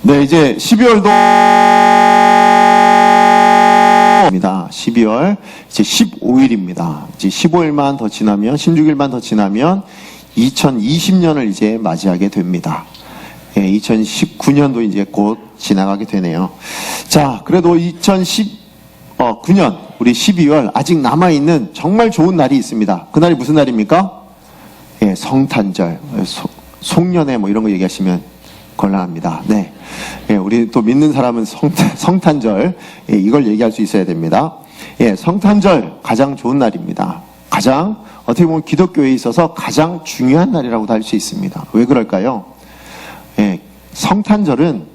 네, 이제 12월도 12월 이제 15일입니다. 이제 15일만 더 지나면 16일만 더 지나면 2020년을 이제 맞이하게 됩니다. 예, 2019년도 이제 곧 지나가게 되네요. 자, 그래도 2019년 우리 12월 아직 남아있는 정말 좋은 날이 있습니다. 그날이 무슨 날입니까? 예, 성탄절, 송년회 뭐 이런 거 얘기하시면 곤란합니다. 네. 예, 우리 또 믿는 사람은 성탄절, 예, 이걸 얘기할 수 있어야 됩니다. 예, 성탄절 가장 좋은 날입니다. 가장, 어떻게 보면 기독교에 있어서 가장 중요한 날이라고도 할 수 있습니다. 왜 그럴까요? 예, 성탄절은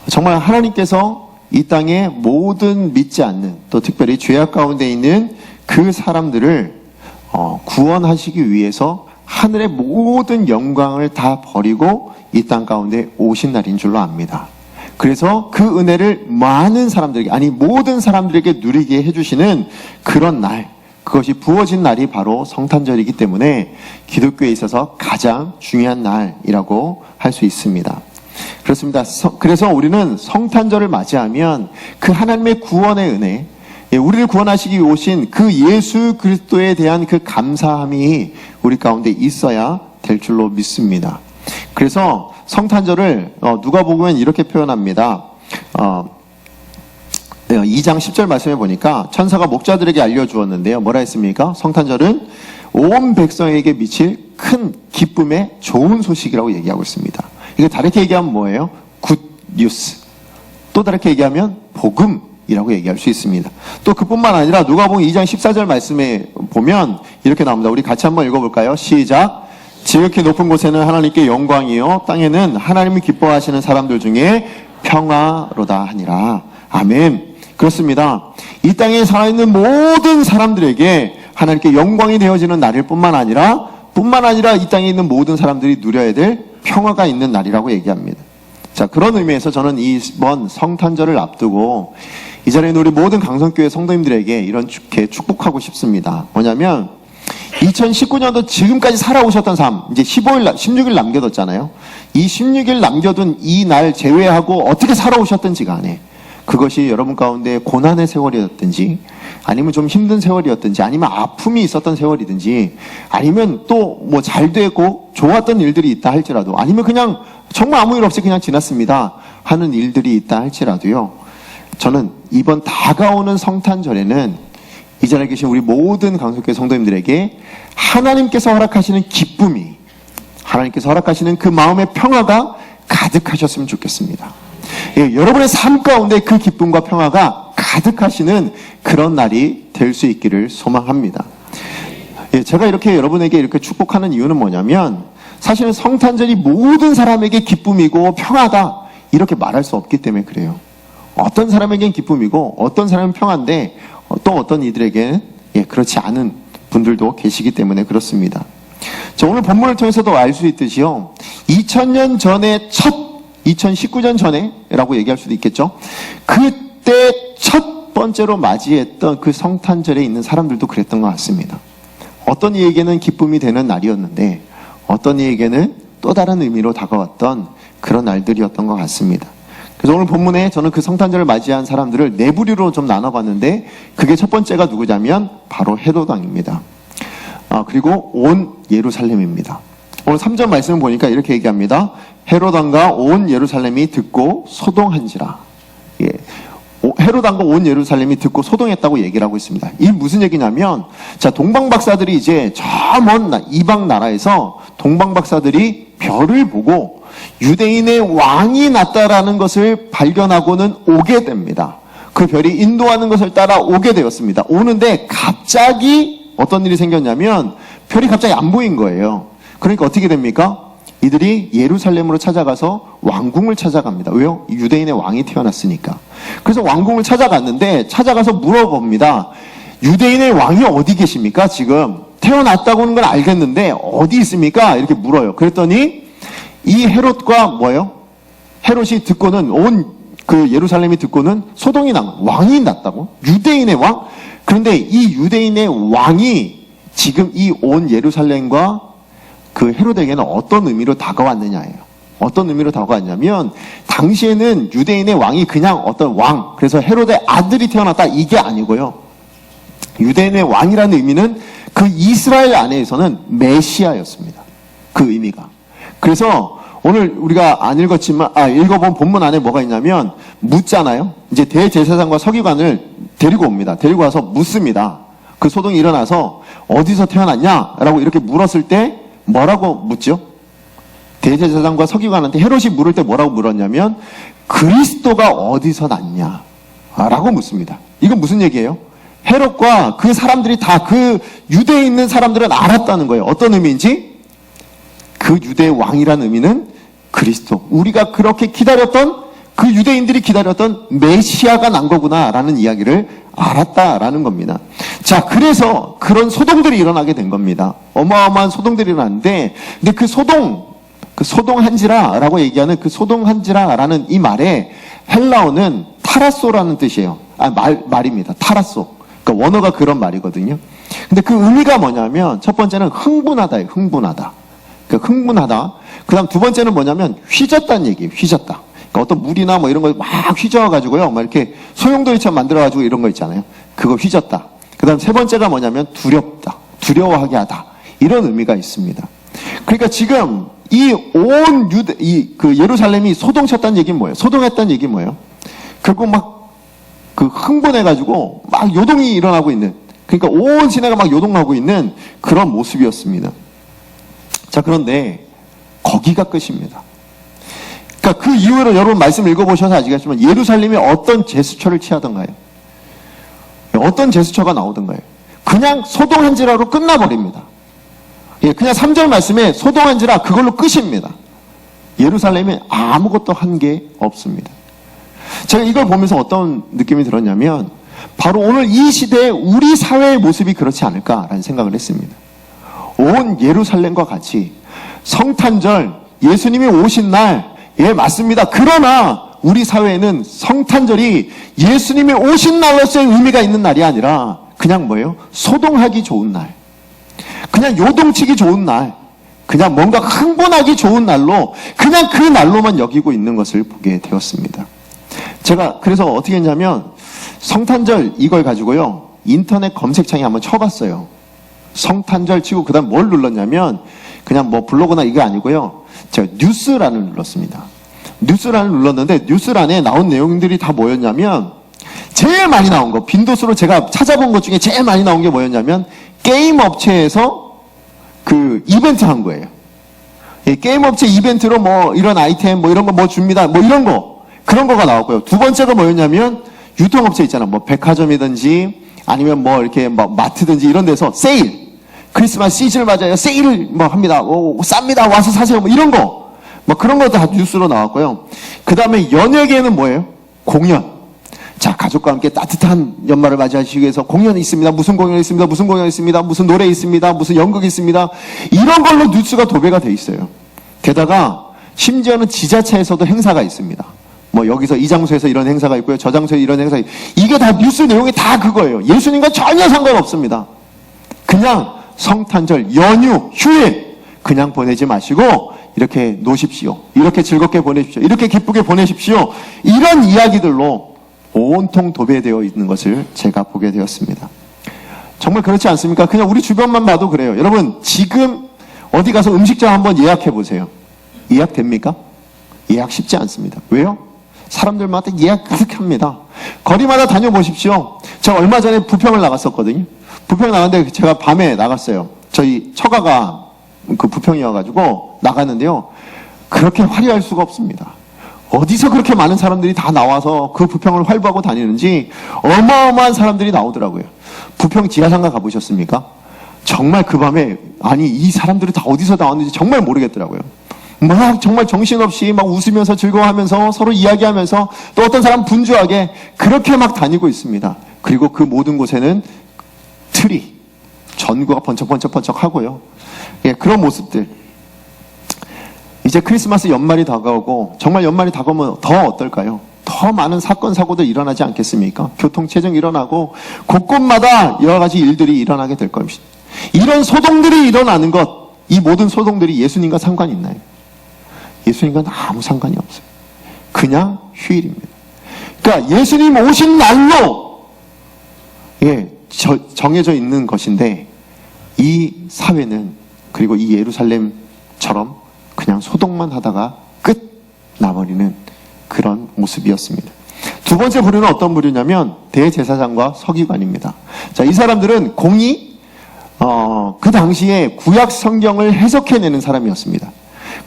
정말 하나님께서 이 땅에 모든 믿지 않는, 또 특별히 죄악 가운데 있는 그 사람들을 구원하시기 위해서 하늘의 모든 영광을 다 버리고 이 땅 가운데 오신 날인 줄로 압니다. 그래서 그 은혜를 많은 사람들에게, 아니 모든 사람들에게 누리게 해주시는 그런 날, 그것이 부어진 날이 바로 성탄절이기 때문에 기독교에 있어서 가장 중요한 날이라고 할 수 있습니다. 그렇습니다. 그래서 우리는 성탄절을 맞이하면 그 하나님의 구원의 은혜, 우리를 구원하시기 위해 오신 그 예수 그리스도에 대한 그 감사함이 우리 가운데 있어야 될 줄로 믿습니다. 그래서 성탄절을 누가복음은 이렇게 표현합니다. 2장 10절 말씀해 보니까 천사가 목자들에게 알려주었는데요. 뭐라 했습니까? 성탄절은 온 백성에게 미칠 큰 기쁨의 좋은 소식이라고 얘기하고 있습니다. 이거 다르게 얘기하면 뭐예요? 굿 뉴스. 또 다르게 얘기하면 복음이라고 얘기할 수 있습니다. 또 그뿐만 아니라 누가복음 2장 14절 말씀에 보면 이렇게 나옵니다. 우리 같이 한번 읽어볼까요? 시작. 지극히 높은 곳에는 하나님께 영광이요 땅에는 하나님이 기뻐하시는 사람들 중에 평화로다 하니라. 아멘. 그렇습니다. 이 땅에 살아있는 모든 사람들에게 하나님께 영광이 되어지는 날일 뿐만 아니라 이 땅에 있는 모든 사람들이 누려야 될 평화가 있는 날이라고 얘기합니다. 자, 그런 의미에서 저는 이번 성탄절을 앞두고 이 자리에 있는 우리 모든 강성교회 성도님들에게 이렇게 축복하고 싶습니다. 뭐냐면 2019년도 지금까지 살아오셨던 삶, 이제 16일 남겨뒀잖아요. 이 16일 남겨둔 이 날 제외하고 어떻게 살아오셨든지 간에 그것이 여러분 가운데 고난의 세월이었든지 아니면 좀 힘든 세월이었든지 아니면 아픔이 있었던 세월이든지 아니면 또 뭐 잘 되고 좋았던 일들이 있다 할지라도 아니면 그냥 정말 아무 일 없이 그냥 지났습니다 하는 일들이 있다 할지라도요. 저는 이번 다가오는 성탄절에는 이 자리에 계신 우리 모든 강석교회 성도님들에게 하나님께서 허락하시는 기쁨이, 하나님께서 허락하시는 그 마음의 평화가 가득하셨으면 좋겠습니다. 예, 여러분의 삶 가운데 그 기쁨과 평화가 가득하시는 그런 날이 될 수 있기를 소망합니다. 예, 제가 이렇게 여러분에게 이렇게 축복하는 이유는 뭐냐면 사실은 성탄절이 모든 사람에게 기쁨이고 평화다 이렇게 말할 수 없기 때문에 그래요. 어떤 사람에겐 기쁨이고 어떤 사람은 평화인데 또 어떤 이들에게는 그렇지 않은 분들도 계시기 때문에 그렇습니다. 자, 오늘 본문을 통해서도 알 수 있듯이요. 2000년 전에 2019년 전에라고 얘기할 수도 있겠죠. 그때 첫 번째로 맞이했던 그 성탄절에 있는 사람들도 그랬던 것 같습니다. 어떤 이에게는 기쁨이 되는 날이었는데 어떤 이에게는 또 다른 의미로 다가왔던 그런 날들이었던 것 같습니다. 그래서 오늘 본문에 저는 그 성탄절을 맞이한 사람들을 네 부류로 좀 나눠봤는데 그게 첫 번째가 누구냐면 바로 헤롯 왕입니다. 그리고 온 예루살렘입니다. 오늘 3절 말씀을 보니까 이렇게 얘기합니다. 헤롯 왕과 온 예루살렘이 듣고 소동한지라. 예. 헤롯 왕과 온 예루살렘이 듣고 소동했다고 얘기를 하고 있습니다. 이게 무슨 얘기냐면 자, 동방박사들이 이제 저 먼 이방 나라에서 동방박사들이 별을 보고 유대인의 왕이 났다라는 것을 발견하고는 오게 됩니다. 그 별이 인도하는 것을 따라 오게 되었습니다. 오는데 갑자기 어떤 일이 생겼냐면 별이 갑자기 안 보인 거예요. 그러니까 어떻게 됩니까? 이들이 예루살렘으로 찾아가서 왕궁을 찾아갑니다. 왜요? 유대인의 왕이 태어났으니까. 그래서 왕궁을 찾아갔는데 찾아가서 물어봅니다. 유대인의 왕이 어디 계십니까? 지금 태어났다고는 건 알겠는데 어디 있습니까? 이렇게 물어요. 그랬더니 이 헤롯과 뭐예요? 헤롯이 듣고는 온 그 예루살렘이 듣고는 소동이 난 왕이 났다고? 유대인의 왕? 그런데 이 유대인의 왕이 지금 이 온 예루살렘과 그 헤롯에게는 어떤 의미로 다가왔느냐예요. 어떤 의미로 다가왔냐면 당시에는 유대인의 왕이 그냥 어떤 왕, 그래서 헤로데 아들이 태어났다 이게 아니고요. 유대인의 왕이라는 의미는 그 이스라엘 안에서는 메시아였습니다. 그 의미가. 그래서 오늘 우리가 안 읽었지만 읽어본 본문 안에 뭐가 있냐면 묻잖아요. 이제 대제사장과 서기관을 데리고 옵니다. 데리고 와서 묻습니다. 그 소동이 일어나서 어디서 태어났냐라고 이렇게 물었을 때 뭐라고 묻죠? 대제사장과 서기관한테 헤롯이 물을 때 뭐라고 물었냐면 그리스도가 어디서 났냐라고 묻습니다. 이건 무슨 얘기예요? 헤롯과 그 사람들이 다 그 유대에 있는 사람들은 알았다는 거예요. 어떤 의미인지? 그 유대의 왕이라는 의미는 그리스도. 우리가 그렇게 기다렸던 그 유대인들이 기다렸던 메시아가 난 거구나라는 이야기를 알았다라는 겁니다. 자, 그래서 그런 소동들이 일어나게 된 겁니다. 어마어마한 소동들이 일어났는데, 근데 그 소동한지라라고 얘기하는 그 소동한지라라는 이 말에 헬라어는 타라소라는 뜻이에요. 말입니다. 타라소. 그러니까 원어가 그런 말이거든요. 근데 그 의미가 뭐냐면 첫 번째는 흥분하다예요. 흥분하다. 그러니까 흥분하다. 그 다음 두 번째는 뭐냐면 휘젓다는 얘기예요. 휘젓다. 그러니까 어떤 물이나 뭐 이런 거 막 휘저어가지고요. 막 이렇게 소용돌이처럼 만들어가지고 이런 거 있잖아요. 그거 휘젓다. 그 다음 세 번째가 뭐냐면 두렵다. 두려워하게 하다. 이런 의미가 있습니다. 그러니까 지금 이 온 그 예루살렘이 소동쳤다는 얘기는 뭐예요? 소동했다는 얘기는 뭐예요? 결국 막 그 흥분해가지고 막 요동이 일어나고 있는, 그러니까 온 시내가 막 요동하고 있는 그런 모습이었습니다. 자, 그런데 거기가 끝입니다. 그러니까 그 이후로 여러분 말씀 읽어보셔서 아시겠지만 예루살렘이 어떤 제스처를 취하던가요? 어떤 제스처가 나오던가요? 그냥 소동한지라로 끝나버립니다. 예, 그냥 3절 말씀에 소동한지라 그걸로 끝입니다. 예루살렘에 아무것도 한 게 없습니다. 제가 이걸 보면서 어떤 느낌이 들었냐면 바로 오늘 이 시대의 우리 사회의 모습이 그렇지 않을까라는 생각을 했습니다. 온 예루살렘과 같이 성탄절, 예수님이 오신 날, 예, 맞습니다. 그러나 우리 사회에는 성탄절이 예수님이 오신 날로서의 의미가 있는 날이 아니라 그냥 뭐예요? 소동하기 좋은 날, 그냥 요동치기 좋은 날, 그냥 뭔가 흥분하기 좋은 날로, 그냥 그 날로만 여기고 있는 것을 보게 되었습니다. 제가 그래서 어떻게 했냐면 성탄절 이걸 가지고요 인터넷 검색창에 한번 쳐봤어요. 성탄절 치고 그 다음 뭘 눌렀냐면 그냥 뭐 블로그나 이게 아니고요, 제가 뉴스란을 눌렀습니다. 뉴스란을 눌렀는데 뉴스란에 나온 내용들이 다 뭐였냐면 제일 많이 나온 거, 빈도수로 제가 찾아본 것 중에 제일 많이 나온 게 뭐였냐면 게임 업체에서 그 이벤트 한 거예요. 예, 게임 업체 이벤트로 뭐 이런 아이템 뭐 이런 거 뭐 줍니다 뭐 이런 거, 그런 거가 나왔고요. 두 번째가 뭐였냐면 유통업체 있잖아, 뭐 백화점이든지 아니면 뭐 이렇게 뭐 마트든지 이런 데서 세일, 크리스마스 시즌을 맞아요, 세일을 뭐 합니다, 쌉니다, 와서 사세요, 뭐 이런 거, 뭐 그런 거 다 뉴스로 나왔고요. 그 다음에 연예계는 뭐예요? 공연. 자, 가족과 함께 따뜻한 연말을 맞이하시기 위해서 공연이 있습니다. 무슨 공연이 있습니다. 무슨 공연이 있습니다. 무슨 노래 있습니다. 무슨 연극이 있습니다. 이런 걸로 뉴스가 도배가 돼 있어요. 게다가 심지어는 지자체에서도 행사가 있습니다. 뭐 여기서 이 장소에서 이런 행사가 있고요, 저 장소에 이런 행사가 있고요. 이게 다 뉴스 내용이 다 그거예요. 예수님과 전혀 상관없습니다. 그냥 성탄절, 연휴, 휴일 그냥 보내지 마시고 이렇게 노십시오. 이렇게 즐겁게 보내십시오. 이렇게 기쁘게 보내십시오. 이런 이야기들로 온통 도배되어 있는 것을 제가 보게 되었습니다. 정말 그렇지 않습니까? 그냥 우리 주변만 봐도 그래요. 여러분 지금 어디 가서 음식점 한번 예약해 보세요. 예약됩니까? 예약 쉽지 않습니다. 왜요? 사람들마다 예약 그렇게 합니다. 거리마다 다녀보십시오. 제가 얼마 전에 부평을 나갔었거든요. 부평 나갔는데 제가 밤에 나갔어요. 저희 처가가 그 부평이어가지고 나갔는데요, 그렇게 화려할 수가 없습니다. 어디서 그렇게 많은 사람들이 다 나와서 그 부평을 활보하고 다니는지 어마어마한 사람들이 나오더라고요. 부평 지하상가 가보셨습니까? 정말 그 밤에 아니 이 사람들이 다 어디서 나왔는지 정말 모르겠더라고요. 막 정말 정신없이 막 웃으면서 즐거워하면서 서로 이야기하면서 또 어떤 사람 분주하게 그렇게 막 다니고 있습니다. 그리고 그 모든 곳에는 트리, 전구가 번쩍번쩍 하고요. 예, 그런 모습들. 이제 크리스마스 연말이 다가오고, 정말 연말이 다가오면 더 어떨까요? 더 많은 사건 사고들 일어나지 않겠습니까? 교통체증 일어나고 곳곳마다 여러 가지 일들이 일어나게 될 겁니다. 이런 소동들이 일어나는 것, 이 모든 소동들이 예수님과 상관이 있나요? 예수님과는 아무 상관이 없어요. 그냥 휴일입니다. 그러니까 예수님 오신 날로 정해져 있는 것인데, 이 사회는, 그리고 이 예루살렘처럼 그냥 소동만 하다가 끝 나버리는 그런 모습이었습니다. 두 번째 부류는 어떤 부류냐면 대제사장과 서기관입니다. 자, 이 사람들은 공의, 그 당시에 구약 성경을 해석해내는 사람이었습니다.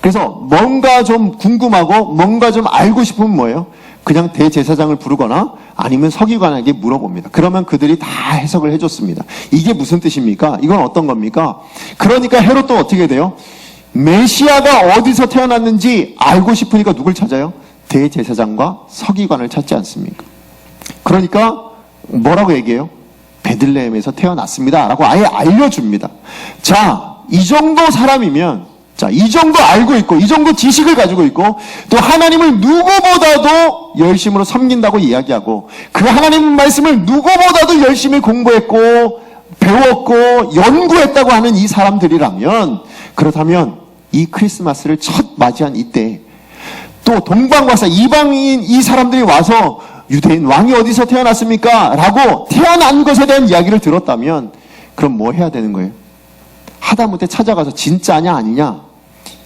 그래서 뭔가 좀 궁금하고 뭔가 좀 알고 싶으면 뭐예요? 그냥 대제사장을 부르거나 아니면 서기관에게 물어봅니다. 그러면 그들이 다 해석을 해줬습니다. 이게 무슨 뜻입니까? 이건 어떤 겁니까? 그러니까 헤롯도 어떻게 돼요? 메시아가 어디서 태어났는지 알고 싶으니까 누굴 찾아요? 대제사장과 서기관을 찾지 않습니까? 그러니까 뭐라고 얘기해요? 베들레헴에서 태어났습니다 라고 아예 알려줍니다. 자, 이 정도 사람이면, 자, 이 정도 알고 있고, 이 정도 지식을 가지고 있고, 또 하나님을 누구보다도 열심으로 섬긴다고 이야기하고, 그 하나님 말씀을 누구보다도 열심히 공부했고, 배웠고, 연구했다고 하는 이 사람들이라면, 그렇다면 이 크리스마스를 첫 맞이한 이때, 또 동방박사, 이방인 이 사람들이 와서 유대인 왕이 어디서 태어났습니까? 라고 태어난 것에 대한 이야기를 들었다면, 그럼 뭐 해야 되는 거예요? 하다못해 찾아가서 진짜냐 아니냐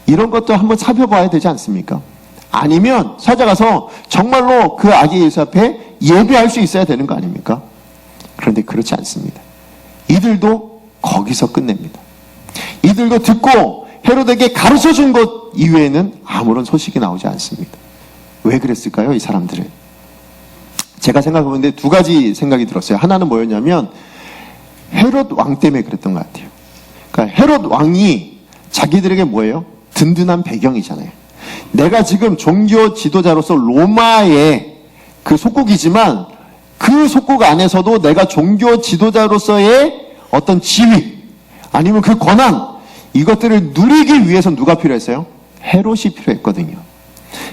이런 것도 한번 살펴봐야 되지 않습니까? 아니면 찾아가서 정말로 그 아기 예수 앞에 예배할 수 있어야 되는 거 아닙니까? 그런데 그렇지 않습니다. 이들도 거기서 끝냅니다. 이들도 듣고 헤롯에게 가르쳐준 것 이외에는 아무런 소식이 나오지 않습니다. 왜 그랬을까요? 이 사람들은. 제가 생각해보는데 두 가지 생각이 들었어요. 하나는 뭐였냐면 헤롯 왕 때문에 그랬던 것 같아요. 그러니까 헤롯 왕이 자기들에게 뭐예요? 든든한 배경이잖아요. 내가 지금 종교 지도자로서 로마의 그 속국이지만 그 속국 안에서도 내가 종교 지도자로서의 어떤 지위 아니면 그 권한 이것들을 누리기 위해서 누가 필요했어요? 헤롯이 필요했거든요.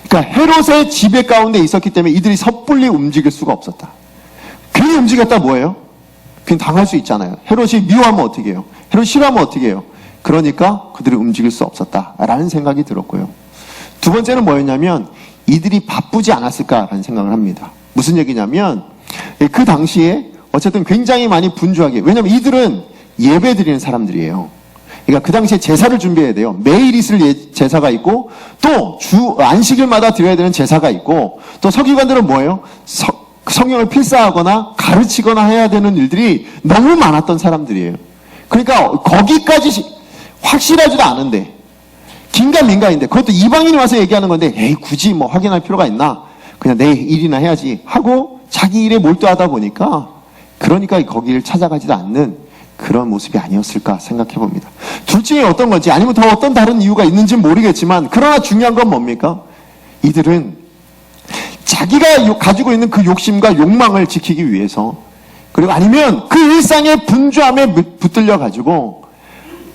그러니까 헤롯의 지배 가운데 있었기 때문에 이들이 섣불리 움직일 수가 없었다. 괜히 움직였다 뭐예요? 그냥 당할 수 있잖아요. 헤롯이 미워하면 어떻게 해요? 헤롯이 싫어하면 어떻게 해요? 그러니까 그들이 움직일 수 없었다라는 생각이 들었고요. 두 번째는 뭐였냐면 이들이 바쁘지 않았을까라는 생각을 합니다. 무슨 얘기냐면 그 당시에 어쨌든 굉장히 많이 분주하게, 왜냐면 이들은 예배 드리는 사람들이에요. 그러니까 그 당시에 제사를 준비해야 돼요. 매일 있을 제사가 있고 또 주 안식일마다 드려야 되는 제사가 있고 또 서기관들은 뭐예요? 성경을 필사하거나 가르치거나 해야 되는 일들이 너무 많았던 사람들이에요. 그러니까 거기까지 확실하지도 않은데 긴가민가인데 그것도 이방인이 와서 얘기하는 건데 에이 굳이 뭐 확인할 필요가 있나? 그냥 내 일이나 해야지 하고 자기 일에 몰두하다 보니까 그러니까 거기를 찾아가지도 않는 그런 모습이 아니었을까 생각해 봅니다. 둘 중에 어떤 건지 아니면 더 어떤 다른 이유가 있는지는 모르겠지만 그러나 중요한 건 뭡니까? 이들은 자기가 가지고 있는 그 욕심과 욕망을 지키기 위해서 그리고 아니면 그 일상의 분주함에 붙들려 가지고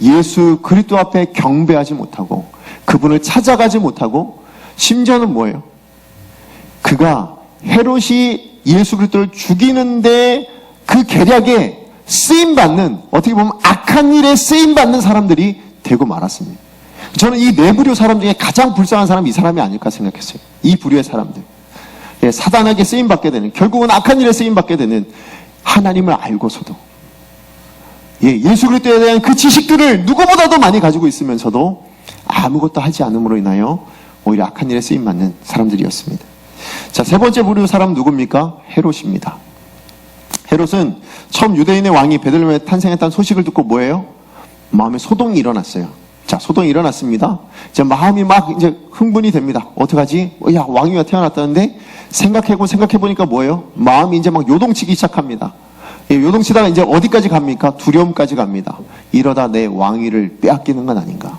예수 그리스도 앞에 경배하지 못하고 그분을 찾아가지 못하고 심지어는 뭐예요? 그가 헤롯이 예수 그리스도를 죽이는데 그 계략에 쓰임받는 어떻게 보면 악한 일에 쓰임받는 사람들이 되고 말았습니다. 저는 이 네 부류 사람 중에 가장 불쌍한 사람이 이 사람이 아닐까 생각했어요. 이 부류의 사람들. 예, 사단에게 쓰임받게 되는 결국은 악한 일에 쓰임받게 되는 하나님을 알고서도 예수 그리스도에 대한 그 지식들을 누구보다도 많이 가지고 있으면서도 아무것도 하지 않음으로 인하여 오히려 악한 일에 쓰임받는 사람들이었습니다. 자, 세 번째 부류 사람 누굽니까? 헤롯입니다. 헤롯은 처음 유대인의 왕이 베들레헴에 탄생했다는 소식을 듣고 뭐예요? 마음에 소동이 일어났어요. 자, 소동이 일어났습니다. 이제 마음이 막 이제 흥분이 됩니다. 어떡하지? 야, 왕이가 태어났다는데 생각해보니까 뭐예요? 마음이 이제 막 요동치기 시작합니다. 요동치다가 이제 어디까지 갑니까? 두려움까지 갑니다. 이러다 내 왕위를 빼앗기는 건 아닌가?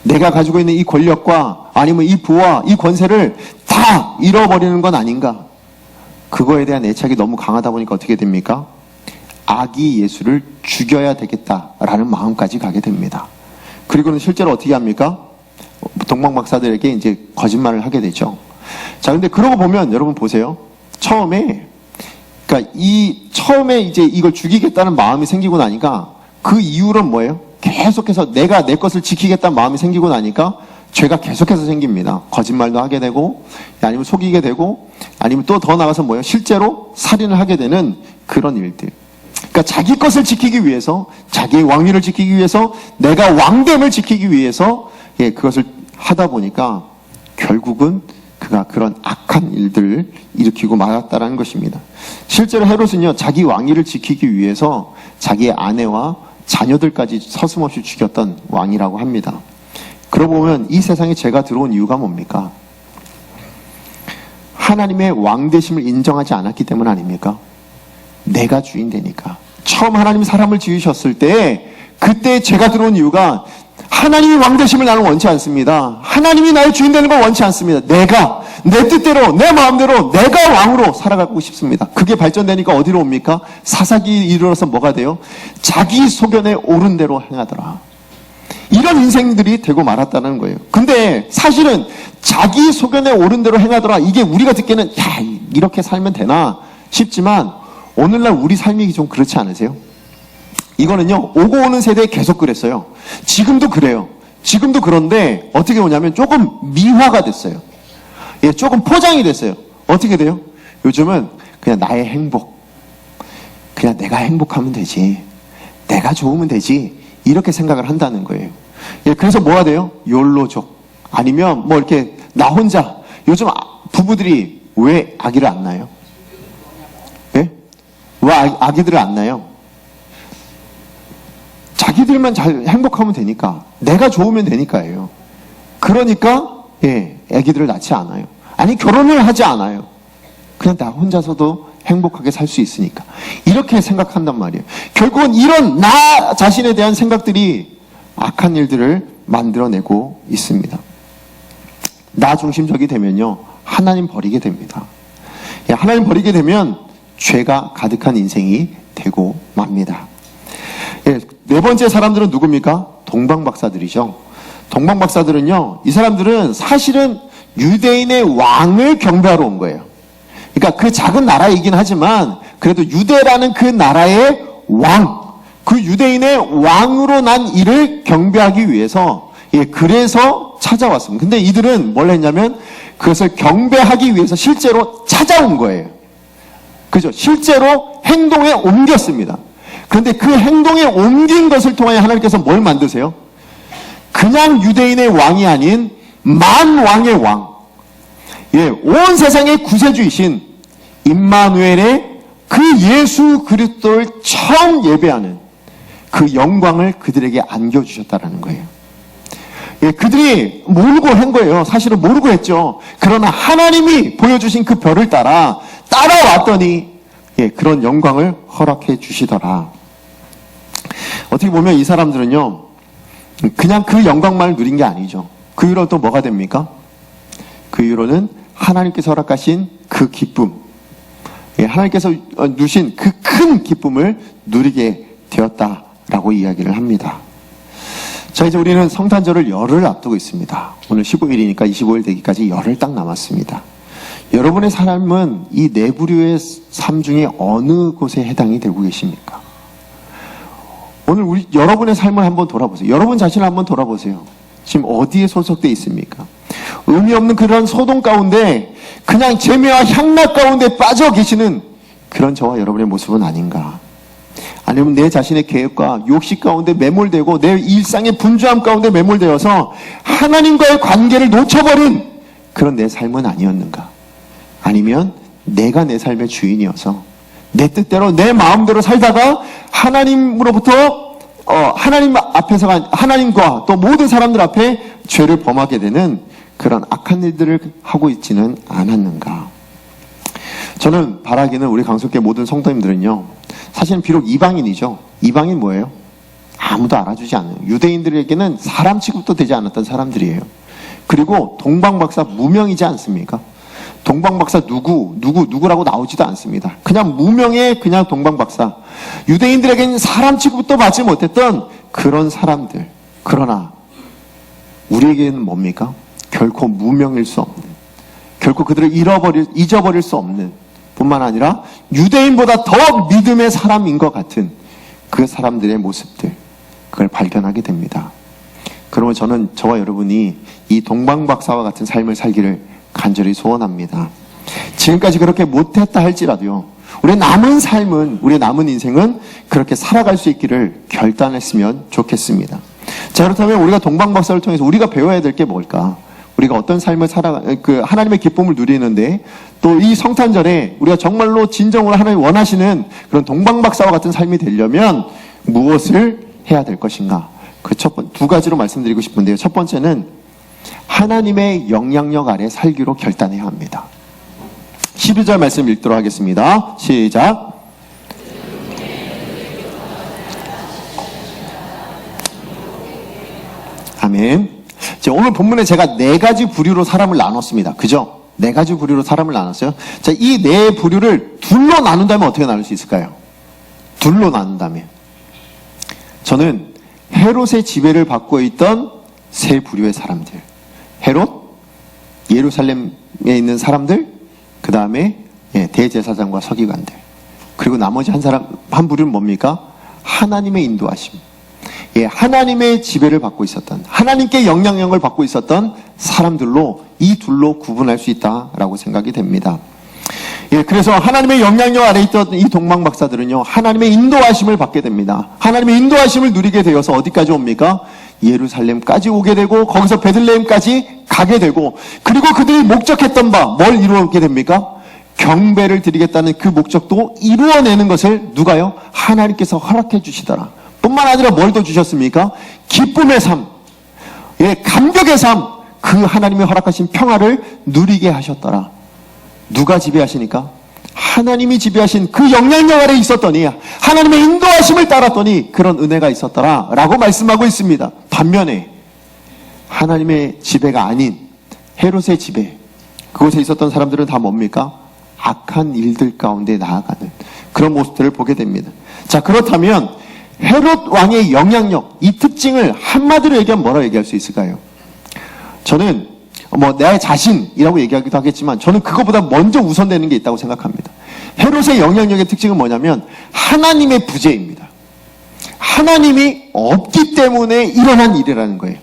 내가 가지고 있는 이 권력과 아니면 이 부와 이 권세를 다 잃어버리는 건 아닌가? 그거에 대한 애착이 너무 강하다 보니까 어떻게 됩니까? 아기 예수를 죽여야 되겠다라는 마음까지 가게 됩니다. 그리고는 실제로 어떻게 합니까? 동방박사들에게 이제 거짓말을 하게 되죠. 자, 근데 그러고 보면 여러분 보세요. 처음에 이제 이걸 죽이겠다는 마음이 생기고 나니까 그 이후로는 뭐예요? 계속해서 내가 내 것을 지키겠다는 마음이 생기고 나니까 죄가 계속해서 생깁니다. 거짓말도 하게 되고, 아니면 속이게 되고, 아니면 또 더 나가서 뭐예요? 실제로 살인을 하게 되는 그런 일들. 그러니까 자기 것을 지키기 위해서, 자기의 왕위를 지키기 위해서, 내가 왕됨을 지키기 위해서, 그것을 하다 보니까 결국은 그가 그런 악한 일들을 일으키고 말았다라는 것입니다. 실제로 헤롯은요, 자기 왕위를 지키기 위해서 자기의 아내와 자녀들까지 서슴없이 죽였던 왕이라고 합니다. 그러고 보면 이 세상에 죄가 들어온 이유가 뭡니까? 하나님의 왕되심을 인정하지 않았기 때문 아닙니까? 내가 주인 되니까. 처음 하나님이 사람을 지으셨을 때 그때 죄가 들어온 이유가 하나님이 왕되심을 나는 원치 않습니다. 하나님이 나의 주인 되는 걸 원치 않습니다. 내가 내 뜻대로 내 마음대로 내가 왕으로 살아가고 싶습니다. 그게 발전되니까 어디로 옵니까? 사사기 이르러서 뭐가 돼요? 자기 소견에 옳은 대로 행하더라. 이런 인생들이 되고 말았다는 거예요. 근데 사실은 자기 소견에 옳은 대로 행하더라. 이게 우리가 듣기에는 야, 이렇게 살면 되나 싶지만 오늘날 우리 삶이 좀 그렇지 않으세요? 이거는요, 오고 오는 세대에 계속 그랬어요. 지금도 그래요. 지금도 그런데 어떻게 오냐면 조금 미화가 됐어요. 조금 포장이 됐어요. 어떻게 돼요? 요즘은 그냥 나의 행복, 그냥 내가 행복하면 되지, 내가 좋으면 되지, 이렇게 생각을 한다는 거예요. 그래서 뭐가 돼요? 욜로족, 아니면 뭐 이렇게 나 혼자. 요즘 부부들이 왜 아기를 안 낳아요? 왜 아기들을 안 낳아요? 자기들만 잘 행복하면 되니까, 내가 좋으면 되니까예요. 그러니까 아기들을 낳지 않아요. 아니, 결혼을 하지 않아요. 그냥 나 혼자서도 행복하게 살 수 있으니까. 이렇게 생각한단 말이에요. 결국은 이런 나 자신에 대한 생각들이 악한 일들을 만들어내고 있습니다. 나 중심적이 되면요, 하나님 버리게 됩니다. 하나님 버리게 되면 죄가 가득한 인생이 되고 맙니다. 네 번째 사람들은 누굽니까? 동방박사들이죠. 동방박사들은요, 이 사람들은 사실은 유대인의 왕을 경배하러 온 거예요. 그러니까 그 작은 나라이긴 하지만 그래도 유대라는 그 나라의 왕, 그 유대인의 왕으로 난 이를 경배하기 위해서, 그래서 찾아왔습니다. 근데 이들은 뭘 했냐면 그것을 경배하기 위해서 실제로 찾아온 거예요. 그죠? 실제로 행동에 옮겼습니다. 그런데 그 행동에 옮긴 것을 통하여 하나님께서 뭘 만드세요? 그냥 유대인의 왕이 아닌 만왕의 왕, 온 세상의 구세주이신 임마누엘의 그 예수 그리스도를 처음 예배하는 그 영광을 그들에게 안겨주셨다라는 거예요. 그들이 모르고 한 거예요. 사실은 모르고 했죠. 그러나 하나님이 보여주신 그 별을 따라왔더니 그런 영광을 허락해 주시더라. 어떻게 보면 이 사람들은요, 그냥 그 영광만을 누린 게 아니죠. 그 이후로 또 뭐가 됩니까? 그 이후로는 하나님께서 허락하신 그 기쁨, 하나님께서 누신 그 큰 기쁨을 누리게 되었다라고 이야기를 합니다. 자, 이제 우리는 성탄절을 열흘 앞두고 있습니다. 오늘 15일이니까 25일 되기까지 열흘 딱 남았습니다. 여러분의 삶은 이 네 부류의 삶 중에 어느 곳에 해당이 되고 계십니까? 오늘 여러분의 삶을 한번 돌아보세요. 여러분 자신을 한번 돌아보세요. 지금 어디에 소속되어 있습니까? 의미 없는 그런 소동 가운데, 그냥 재미와 향락 가운데 빠져 계시는 그런 저와 여러분의 모습은 아닌가? 아니면 내 자신의 계획과 욕심 가운데 매몰되고 내 일상의 분주함 가운데 매몰되어서 하나님과의 관계를 놓쳐버린 그런 내 삶은 아니었는가? 아니면 내가 내 삶의 주인이어서 내 뜻대로 내 마음대로 살다가 하나님으로부터 하나님 앞에서가 하나님과 또 모든 사람들 앞에 죄를 범하게 되는 그런 악한 일들을 하고 있지는 않았는가? 저는 바라기는 우리 강석계 모든 성도님들은요, 사실은 비록 이방인이죠. 이방인 뭐예요? 아무도 알아주지 않아요. 유대인들에게는 사람 취급도 되지 않았던 사람들이에요. 그리고 동방박사 무명이지 않습니까? 동방박사 누구라고 나오지도 않습니다. 그냥 무명의 그냥 동방박사. 유대인들에게는 사람 취급도 받지 못했던 그런 사람들. 그러나 우리에게는 뭡니까? 결코 무명일 수 없는, 결코 그들을 잊어버릴 수 없는, 뿐만 아니라 유대인보다 더 믿음의 사람인 것 같은 그 사람들의 모습들, 그걸 발견하게 됩니다. 그러면 저는 저와 여러분이 이 동방박사와 같은 삶을 살기를 간절히 소원합니다. 지금까지 그렇게 못했다 할지라도요, 우리의 남은 삶은, 우리의 남은 인생은 그렇게 살아갈 수 있기를 결단했으면 좋겠습니다. 자, 그렇다면 우리가 동방박사를 통해서 우리가 배워야 될 게 뭘까? 우리가 어떤 삶을 하나님의 기쁨을 누리는데, 또 이 성탄절에 우리가 정말로 진정으로 하나님 원하시는 그런 동방박사와 같은 삶이 되려면 무엇을 해야 될 것인가? 그 두 가지로 말씀드리고 싶은데요. 첫 번째는 하나님의 영향력 아래 살기로 결단해야 합니다. 12절 말씀 읽도록 하겠습니다. 시작. 아멘. 자, 오늘 본문에 제가 4가지 부류로 사람을 나눴습니다. 그죠? 4가지 부류로 사람을 나눴어요. 자, 이 4부류를 둘로 나눈다면 어떻게 나눌 수 있을까요? 둘로 나눈다면. 저는 헤롯의 지배를 받고 있던 3부류의 사람들. 헤롯, 예루살렘에 있는 사람들, 그 다음에 대제사장과 서기관들, 그리고 나머지 한 부류는 뭡니까? 하나님의 인도하심, 하나님의 지배를 받고 있었던, 하나님께 영향력을 받고 있었던 사람들로, 이 둘로 구분할 수 있다라고 생각이 됩니다. 그래서 하나님의 영향력 아래 있던 이 동방박사들은요, 하나님의 인도하심을 받게 됩니다. 하나님의 인도하심을 누리게 되어서 어디까지 옵니까? 예루살렘까지 오게 되고, 거기서 베들레헴까지 가게 되고, 그리고 그들이 목적했던 바, 뭘 이루게 됩니까? 경배를 드리겠다는 그 목적도 이루어내는 것을 누가요? 하나님께서 허락해 주시더라. 뿐만 아니라 뭘 더 주셨습니까? 기쁨의 삶, 감격의 삶, 그 하나님의 허락하신 평화를 누리게 하셨더라. 누가 지배하시니까? 하나님이 지배하신 그 영향력 아래 있었더니, 하나님의 인도하심을 따랐더니 그런 은혜가 있었더라 라고 말씀하고 있습니다. 반면에 하나님의 지배가 아닌 헤롯의 지배, 그곳에 있었던 사람들은 다 뭡니까? 악한 일들 가운데 나아가는 그런 모습들을 보게 됩니다. 자, 그렇다면 헤롯 왕의 영향력, 이 특징을 한마디로 얘기하면 뭐라고 얘기할 수 있을까요? 저는 내 자신이라고 얘기하기도 하겠지만, 저는 그것보다 먼저 우선되는 게 있다고 생각합니다. 헤롯의 영향력의 특징은 뭐냐면 하나님의 부재입니다. 하나님이 없기 때문에 일어난 일이라는 거예요.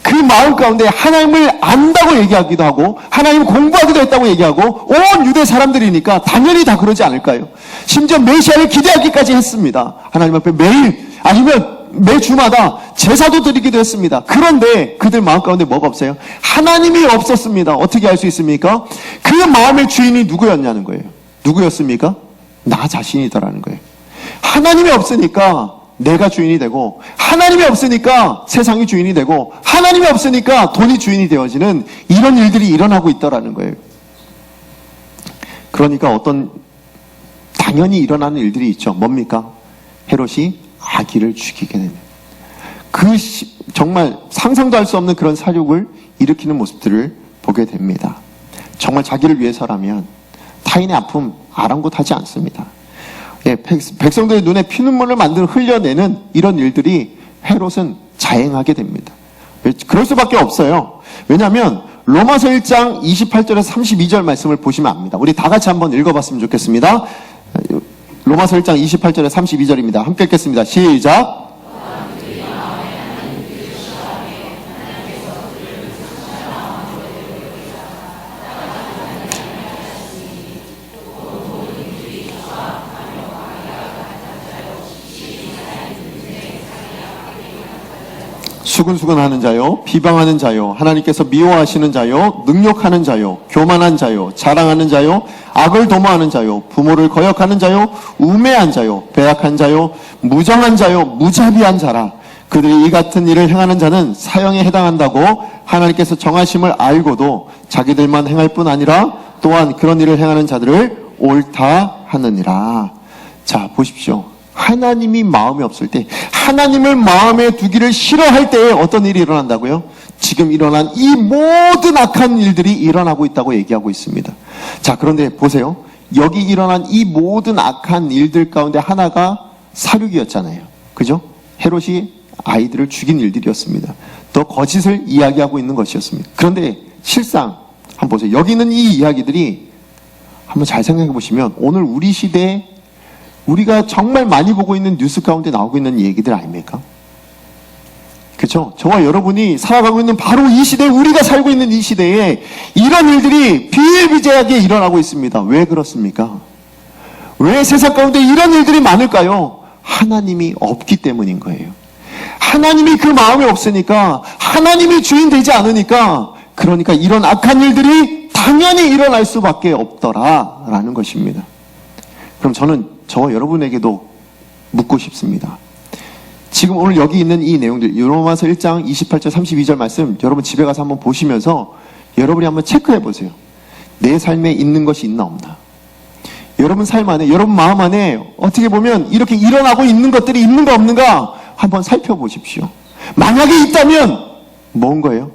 그 마음 가운데 하나님을 안다고 얘기하기도 하고, 하나님 공부하기도 했다고 얘기하고, 온 유대 사람들이니까 당연히 다 그러지 않을까요? 심지어 메시아를 기대하기까지 했습니다. 하나님 앞에 매일, 아니면 매주마다 제사도 드리기도 했습니다. 그런데 그들 마음 가운데 뭐가 없어요? 하나님이 없었습니다. 어떻게 알 수 있습니까? 그 마음의 주인이 누구였냐는 거예요. 누구였습니까? 나 자신이더라는 거예요. 하나님이 없으니까 내가 주인이 되고, 하나님이 없으니까 세상이 주인이 되고, 하나님이 없으니까 돈이 주인이 되어지는 이런 일들이 일어나고 있다라는 거예요. 그러니까 당연히 일어나는 일들이 있죠. 뭡니까? 헤롯이 아기를 죽이게 되는, 정말 상상도 할 수 없는 그런 사륙을 일으키는 모습들을 보게 됩니다. 정말 자기를 위해서라면 타인의 아픔 아랑곳하지 않습니다. 백성들의 눈에 피눈물을 흘려내는 이런 일들이 헤롯은 자행하게 됩니다. 그럴 수밖에 없어요. 왜냐하면 로마서 1장 28절에서 32절 말씀을 보시면 압니다. 우리 다 같이 한번 읽어봤으면 좋겠습니다. 로마서 1장 28절에서 32절입니다. 함께 읽겠습니다. 시작. 수근수근하는 자요, 비방하는 자요, 하나님께서 미워하시는 자요, 능욕하는 자요, 교만한 자요, 자랑하는 자요, 악을 도모하는 자요, 부모를 거역하는 자요, 우매한 자요, 배약한 자요, 무정한 자요, 무자비한 자라. 그들이 이 같은 일을 행하는 자는 사형에 해당한다고 하나님께서 정하심을 알고도 자기들만 행할 뿐 아니라 또한 그런 일을 행하는 자들을 옳다 하느니라. 자, 보십시오. 하나님이 마음에 없을 때, 하나님을 마음에 두기를 싫어할 때에 어떤 일이 일어난다고요? 지금 일어난 이 모든 악한 일들이 일어나고 있다고 얘기하고 있습니다. 자, 그런데 보세요. 여기 일어난 이 모든 악한 일들 가운데 하나가 사륙이었잖아요. 그죠? 헤롯이 아이들을 죽인 일들이었습니다. 또 거짓을 이야기하고 있는 것이었습니다. 그런데 실상 한번 보세요. 여기 있는 이 이야기들이 한번 잘 생각해 보시면 오늘 우리 시대에 우리가 정말 많이 보고 있는 뉴스 가운데 나오고 있는 얘기들 아닙니까? 그죠? 그렇죠? 저와 여러분이 살아가고 있는 바로 이 시대, 우리가 살고 있는 이 시대에 이런 일들이 비일비재하게 일어나고 있습니다. 왜 그렇습니까? 왜 세상 가운데 이런 일들이 많을까요? 하나님이 없기 때문인 거예요. 하나님이 그 마음에 없으니까, 하나님이 주인 되지 않으니까, 그러니까 이런 악한 일들이 당연히 일어날 수밖에 없더라라는 것입니다. 그럼 저는 저와 여러분에게도 묻고 싶습니다. 지금 오늘 여기 있는 이 내용들, 로마서 1장 28절 32절 말씀 여러분 집에 가서 한번 보시면서 여러분이 한번 체크해 보세요. 내 삶에 있는 것이 있나 없나. 여러분 삶 안에, 여러분 마음 안에 어떻게 보면 이렇게 일어나고 있는 것들이 있는가 없는가 한번 살펴보십시오. 만약에 있다면 뭔 거예요?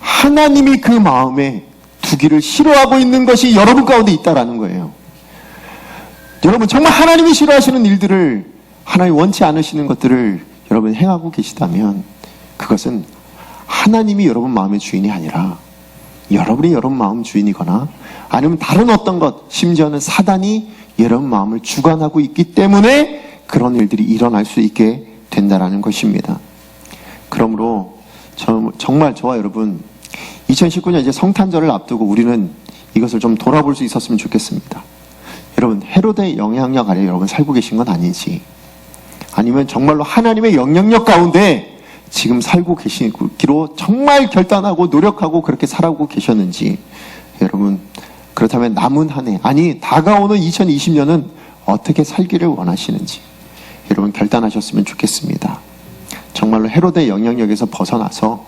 하나님이 그 마음에 두기를 싫어하고 있는 것이 여러분 가운데 있다라는 거예요. 여러분 정말 하나님이 싫어하시는 일들을, 하나님 원치 않으시는 것들을 여러분 행하고 계시다면 그것은 하나님이 여러분 마음의 주인이 아니라 여러분이 여러분 마음 주인이거나 아니면 다른 어떤 것, 심지어는 사단이 여러분 마음을 주관하고 있기 때문에 그런 일들이 일어날 수 있게 된다라는 것입니다. 그러므로 정말 저와 여러분 2019년 이제 성탄절을 앞두고 우리는 이것을 좀 돌아볼 수 있었으면 좋겠습니다. 여러분 헤로데의 영향력 아래 여러분 살고 계신 건 아닌지, 아니면 정말로 하나님의 영향력 가운데 지금 살고 계시기로 정말 결단하고 노력하고 그렇게 살아오고 계셨는지, 여러분 그렇다면 남은 한 해, 아니 다가오는 2020년은 어떻게 살기를 원하시는지 여러분 결단하셨으면 좋겠습니다. 정말로 헤로데의 영향력에서 벗어나서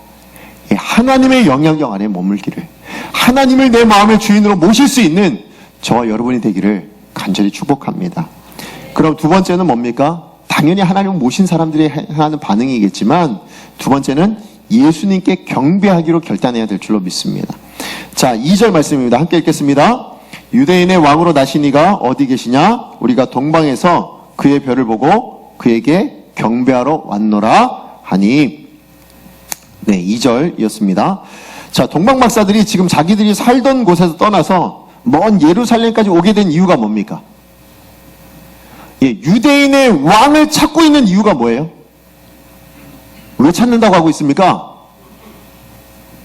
하나님의 영향력 안에 머물기를, 하나님을 내 마음의 주인으로 모실 수 있는 저와 여러분이 되기를 간절히 축복합니다. 그럼 두 번째는 뭡니까? 당연히 하나님을 모신 사람들이 하는 반응이겠지만 두 번째는 예수님께 경배하기로 결단해야 될 줄로 믿습니다. 자, 2절 말씀입니다. 함께 읽겠습니다. 유대인의 왕으로 나신 이가 어디 계시냐? 우리가 동방에서 그의 별을 보고 그에게 경배하러 왔노라 하니. 네, 2절이었습니다. 자, 동방 박사들이 지금 자기들이 살던 곳에서 떠나서 먼 예루살렘까지 오게 된 이유가 뭡니까? 예, 유대인의 왕을 찾고 있는 이유가 뭐예요? 왜 찾는다고 하고 있습니까?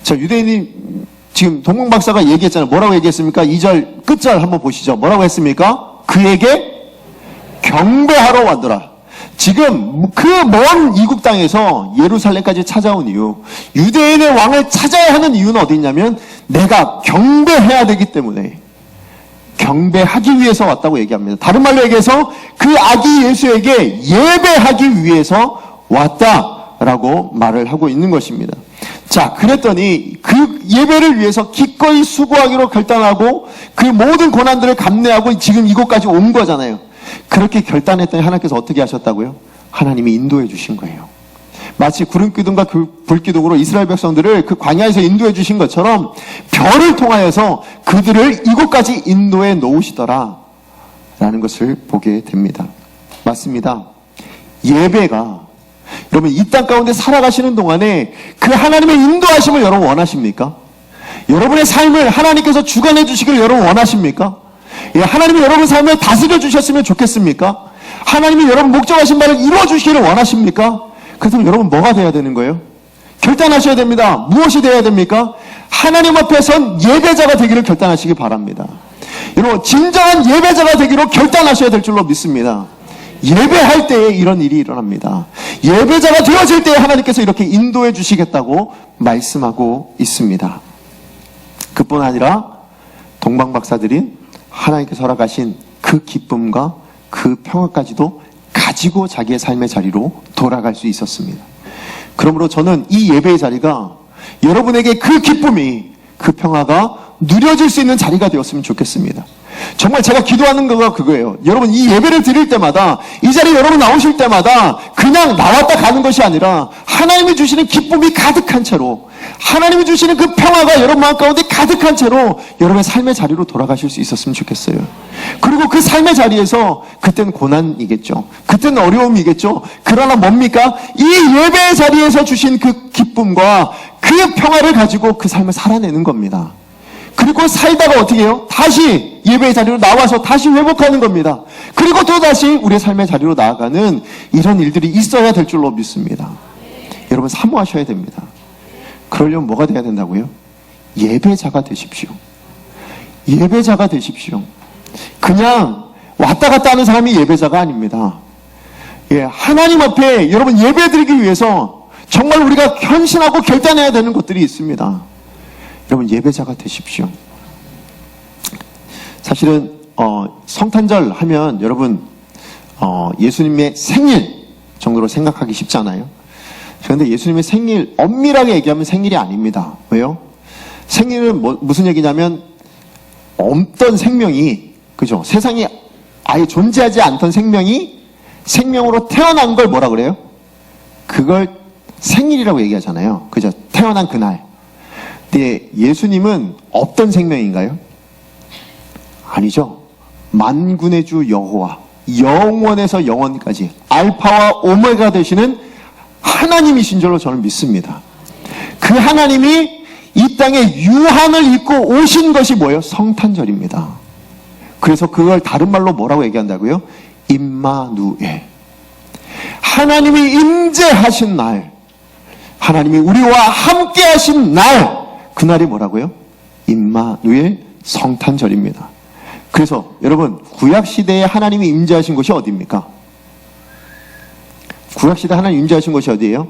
자, 유대인이 지금 동방 박사가 얘기했잖아요. 뭐라고 얘기했습니까? 2절 끝절 한번 보시죠. 뭐라고 했습니까? 그에게 경배하러 왔더라. 지금 그 먼 이국 땅에서 예루살렘까지 찾아온 이유, 유대인의 왕을 찾아야 하는 이유는 어디 있냐면 내가 경배해야 되기 때문에, 경배하기 위해서 왔다고 얘기합니다. 다른 말로 얘기해서 그 아기 예수에게 예배하기 위해서 왔다라고 말을 하고 있는 것입니다. 자, 그랬더니 그 예배를 위해서 기꺼이 수고하기로 결단하고 그 모든 고난들을 감내하고 지금 이곳까지 온 거잖아요. 그렇게 결단했더니 하나님께서 어떻게 하셨다고요? 하나님이 인도해 주신 거예요. 마치 구름기둥과 불기둥으로 이스라엘 백성들을 그 광야에서 인도해 주신 것처럼 별을 통하여서 그들을 이곳까지 인도해 놓으시더라 라는 것을 보게 됩니다. 맞습니다. 예배가 여러분 이 땅 가운데 살아가시는 동안에 그 하나님의 인도하심을 여러분 원하십니까? 여러분의 삶을 하나님께서 주관해 주시길 여러분 원하십니까? 예, 하나님이 여러분 삶을 다스려 주셨으면 좋겠습니까? 하나님이 여러분 목적하신 바를 이루어 주시기를 원하십니까? 그렇다면 여러분 뭐가 돼야 되는 거예요? 결단하셔야 됩니다. 무엇이 돼야 됩니까? 하나님 앞에 선 예배자가 되기를 결단하시기 바랍니다. 여러분 진정한 예배자가 되기로 결단하셔야 될 줄로 믿습니다. 예배할 때에 이런 일이 일어납니다. 예배자가 되어질 때에 하나님께서 이렇게 인도해 주시겠다고 말씀하고 있습니다. 그뿐 아니라 동방박사들이 하나님께서 허락하신 그 기쁨과 그 평화까지도 가지고 자기의 삶의 자리로 돌아갈 수 있었습니다. 그러므로 저는 이 예배의 자리가 여러분에게 그 기쁨이, 그 평화가 누려질 수 있는 자리가 되었으면 좋겠습니다. 정말 제가 기도하는 거가 그거예요. 여러분 이 예배를 드릴 때마다, 이 자리에 여러분 나오실 때마다 그냥 나왔다 가는 것이 아니라 하나님이 주시는 기쁨이 가득한 채로, 하나님이 주시는 그 평화가 여러분 마음 가운데 가득한 채로 여러분의 삶의 자리로 돌아가실 수 있었으면 좋겠어요. 그리고 그 삶의 자리에서 그때는 고난이겠죠. 그때는 어려움이겠죠. 그러나 뭡니까? 이 예배의 자리에서 주신 그 기쁨과 그 평화를 가지고 그 삶을 살아내는 겁니다. 그리고 살다가 어떻게 해요? 다시 예배의 자리로 나와서 다시 회복하는 겁니다. 그리고 또 다시 우리의 삶의 자리로 나아가는 이런 일들이 있어야 될 줄로 믿습니다. 여러분 사모하셔야 됩니다. 그러려면 뭐가 돼야 된다고요? 예배자가 되십시오. 예배자가 되십시오. 그냥 왔다 갔다 하는 사람이 예배자가 아닙니다. 예, 하나님 앞에 여러분 예배드리기 위해서 정말 우리가 헌신하고 결단해야 되는 것들이 있습니다. 여러분 예배자가 되십시오. 사실은 성탄절 하면 여러분 예수님의 생일 정도로 생각하기 쉽잖아요. 그런데 예수님의 생일 엄밀하게 얘기하면 생일이 아닙니다. 왜요? 생일은 무슨 얘기냐면 없던 생명이, 그죠? 세상에 아예 존재하지 않던 생명이 생명으로 태어난 걸 뭐라 그래요? 그걸 생일이라고 얘기하잖아요. 그죠? 태어난 그날. 근데 예수님은 없던 생명인가요? 아니죠. 만군의 주 여호와, 영원에서 영원까지 알파와 오메가 되시는 하나님이신 줄로 저는 믿습니다. 그 하나님이 이 땅에 유한을 입고 오신 것이 뭐예요? 성탄절입니다. 그래서 그걸 다른 말로 뭐라고 얘기한다고요? 임마누엘. 하나님이 임재하신 날, 하나님이 우리와 함께 하신 날, 그날이 뭐라고요? 임마누엘 성탄절입니다. 그래서 여러분 구약시대에 하나님이 임재하신 곳이 어디입니까? 구약시대에 하나님 임재하신 곳이 어디예요?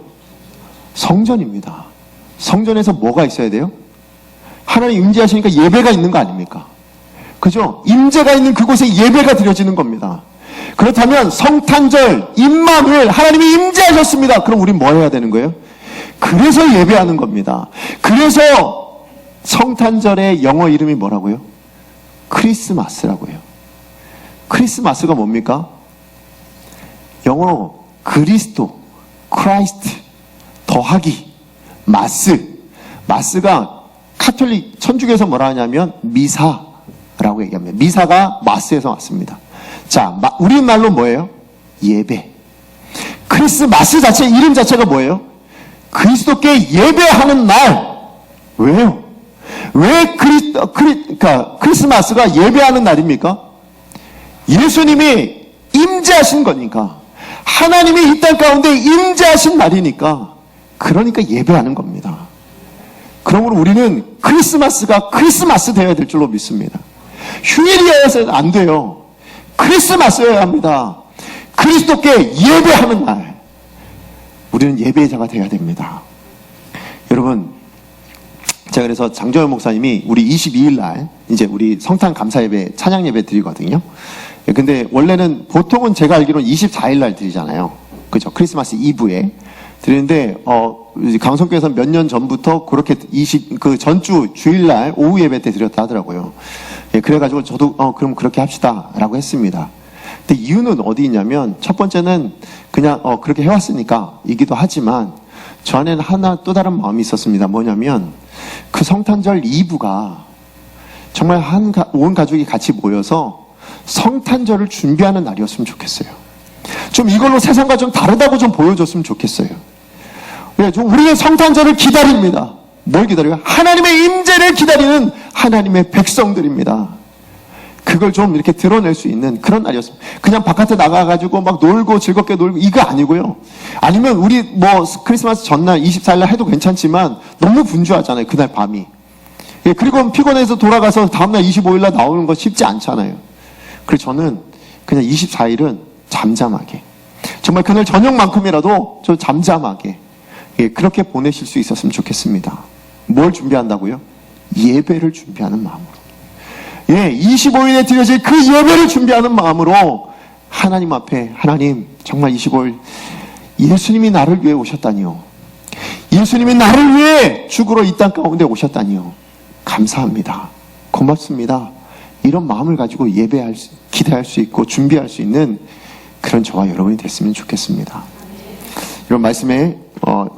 성전입니다. 성전에서 뭐가 있어야 돼요? 하나님 임재하시니까 예배가 있는 거 아닙니까? 그죠? 임재가 있는 그곳에 예배가 드려지는 겁니다. 그렇다면 성탄절, 임마누엘, 하나님이 임재하셨습니다. 그럼 우린 뭐 해야 되는 거예요? 그래서 예배하는 겁니다. 그래서 성탄절의 영어 이름이 뭐라고요? 크리스마스라고요. 크리스마스가 뭡니까? 영어로 그리스도, 크라이스트, 더하기, 마스. 마스가 카톨릭 천주교에서 뭐라 하냐면 미사라고 얘기합니다. 미사가 마스에서 왔습니다. 자, 우리말로 뭐예요? 예배. 크리스마스 자체, 이름 자체가 뭐예요? 그리스도께 예배하는 날. 왜요? 왜 크리스마스가 예배하는 날입니까? 예수님이 임재하신 거니까. 하나님이 이 땅 가운데 임재하신 날이니까. 그러니까 예배하는 겁니다. 그러므로 우리는 크리스마스가 크리스마스 되어야 될 줄로 믿습니다. 휴일이어서는 안 돼요. 크리스마스여야 합니다. 그리스도께 예배하는 날. 우리는 예배자가 되어야 됩니다. 여러분, 제가 그래서 장정현 목사님이 우리 22일 날 이제 우리 성탄 감사 예배, 찬양 예배 드리거든요. 근데 원래는 보통은 제가 알기로는 24일 날 드리잖아요. 그죠? 크리스마스 이브에 드리는데 강성교에서 몇 년 전부터 그렇게 그 전주 주일날 오후 예배 때 드렸다 하더라고요. 예, 그래가지고 저도 그럼 그렇게 합시다라고 했습니다. 근데 이유는 어디 있냐면 첫 번째는 그냥 그렇게 해왔으니까 이기도 하지만 저 안에는 하나 또 다른 마음이 있었습니다. 뭐냐면 그 성탄절 이브가 정말 온 가족이 같이 모여서 성탄절을 준비하는 날이었으면 좋겠어요. 좀 이걸로 세상과 좀 다르다고 좀 보여줬으면 좋겠어요. 좀 우리의 성탄절을 기다립니다. 뭘 기다려요? 하나님의 임재를 기다리는 하나님의 백성들입니다. 그걸 좀 이렇게 드러낼 수 있는 그런 날이었습니다. 그냥 바깥에 나가가지고 막 놀고 즐겁게 놀고 이거 아니고요. 아니면 우리 뭐 크리스마스 전날 24일날 해도 괜찮지만 너무 분주하잖아요. 그날 밤이. 예, 그리고 피곤해서 돌아가서 다음날 25일날 나오는 거 쉽지 않잖아요. 그래서 저는 그냥 24일은 잠잠하게 정말 그날 저녁만큼이라도 저 잠잠하게 그렇게 보내실 수 있었으면 좋겠습니다. 뭘 준비한다고요? 예배를 준비하는 마음으로. 25일에 드려질 그 예배를 준비하는 마음으로 하나님 앞에 하나님 정말 25일 예수님이 나를 위해 오셨다니요. 예수님이 나를 위해 죽으러 이 땅 가운데 오셨다니요. 감사합니다. 고맙습니다. 이런 마음을 가지고 기대할 수 있고 준비할 수 있는 그런 저와 여러분이 됐으면 좋겠습니다. 이런 말씀에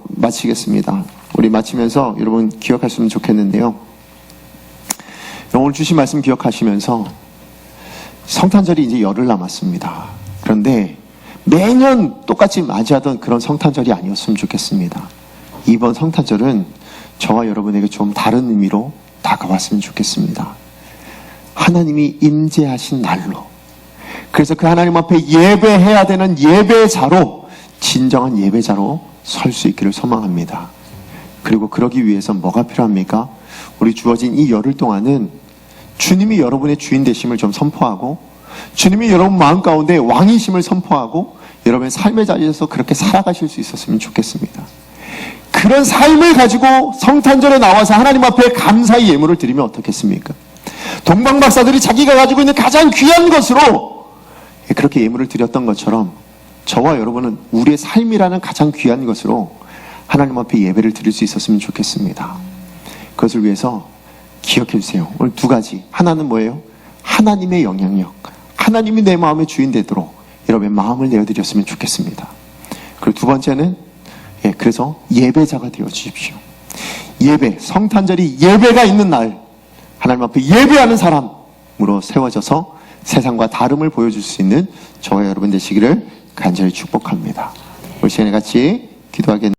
마치겠습니다. 우리 마치면서 여러분 기억하시면 좋겠는데요. 오늘 주신 말씀 기억하시면서 성탄절이 이제 열흘 남았습니다. 그런데 매년 똑같이 맞이하던 그런 성탄절이 아니었으면 좋겠습니다. 이번 성탄절은 저와 여러분에게 좀 다른 의미로 다가왔으면 좋겠습니다. 하나님이 임재하신 날로. 그래서 그 하나님 앞에 예배해야 되는 예배자로, 진정한 예배자로 설 수 있기를 소망합니다. 그리고 그러기 위해서 뭐가 필요합니까? 우리 주어진 이 열흘 동안은 주님이 여러분의 주인 되심을 좀 선포하고, 주님이 여러분 마음 가운데 왕이심을 선포하고, 여러분의 삶의 자리에서 그렇게 살아가실 수 있었으면 좋겠습니다. 그런 삶을 가지고 성탄절에 나와서 하나님 앞에 감사의 예물을 드리면 어떻겠습니까? 동방박사들이 자기가 가지고 있는 가장 귀한 것으로 그렇게 예물을 드렸던 것처럼, 저와 여러분은 우리의 삶이라는 가장 귀한 것으로 하나님 앞에 예배를 드릴 수 있었으면 좋겠습니다. 그것을 위해서 기억해 주세요. 오늘 두 가지. 하나는 뭐예요? 하나님의 영향력. 하나님이 내 마음의 주인 되도록 여러분의 마음을 내어드렸으면 좋겠습니다. 그리고 두 번째는, 그래서 예배자가 되어 주십시오. 예배, 성탄절이 예배가 있는 날, 하나님 앞에 예배하는 사람으로 세워져서 세상과 다름을 보여줄 수 있는 저와 여러분 되시기를 간절히 축복합니다. 우리 시간에 같이 기도하겠습니다.